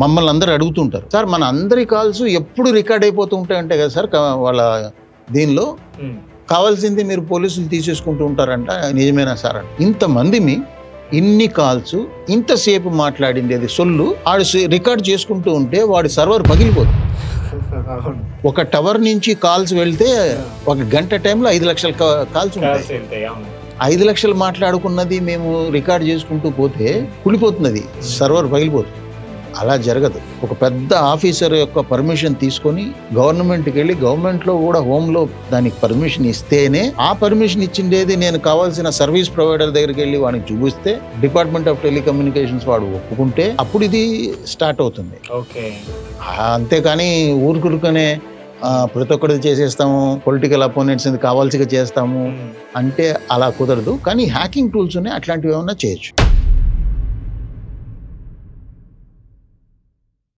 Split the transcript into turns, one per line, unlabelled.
మమ్మల్ని అందరూ అడుగుతుంటారు, సార్ మన అందరి కాల్స్ ఎప్పుడు రికార్డ్ అయిపోతూ ఉంటాయంటే కదా సార్ వాళ్ళ దీనిలో కావాల్సింది మీరు పోలీసులు తీసేసుకుంటూ ఉంటారంట, నిజమేనా సార్ అని. ఇంతమందిని ఇన్ని కాల్స్ ఇంతసేపు మాట్లాడింది అది సొల్లు ఆడు రికార్డ్ చేసుకుంటూ ఉంటే వాడి సర్వర్ పగిలిపోతుంది. ఒక టవర్ నుంచి కాల్స్ వెళ్తే ఒక గంట టైంలో 5 లక్షల కాల్స్ ఉంటాయి. 5 లక్షలు మాట్లాడుకున్నది మేము రికార్డ్ చేసుకుంటూ పోతే కులిపోతున్నది, సర్వర్ పగిలిపోతుంది. అలా జరగదు. ఒక పెద్ద ఆఫీసర్ యొక్క పర్మిషన్ తీసుకొని గవర్నమెంట్కి వెళ్ళి గవర్నమెంట్లో కూడా హోంలో దానికి పర్మిషన్ ఇస్తేనే, ఆ పర్మిషన్ ఇచ్చిండేది నేను కావాల్సిన సర్వీస్ ప్రొవైడర్ దగ్గరికి వెళ్ళి వాడికి చూపిస్తే, డిపార్ట్మెంట్ ఆఫ్ టెలికమ్యూనికేషన్స్ వాడు ఒప్పుకుంటే అప్పుడు ఇది స్టార్ట్ అవుతుంది. అంతేకాని ఊరుకురుకనే ప్రతి ఒక్కటి చేసేస్తాము, పొలిటికల్ అపోనెంట్స్ కావాల్సిగా చేస్తాము అంటే అలా కుదరదు. కానీ హ్యాకింగ్ టూల్స్ ఉన్నాయి, అట్లాంటివి ఏమన్నా చేయొచ్చు.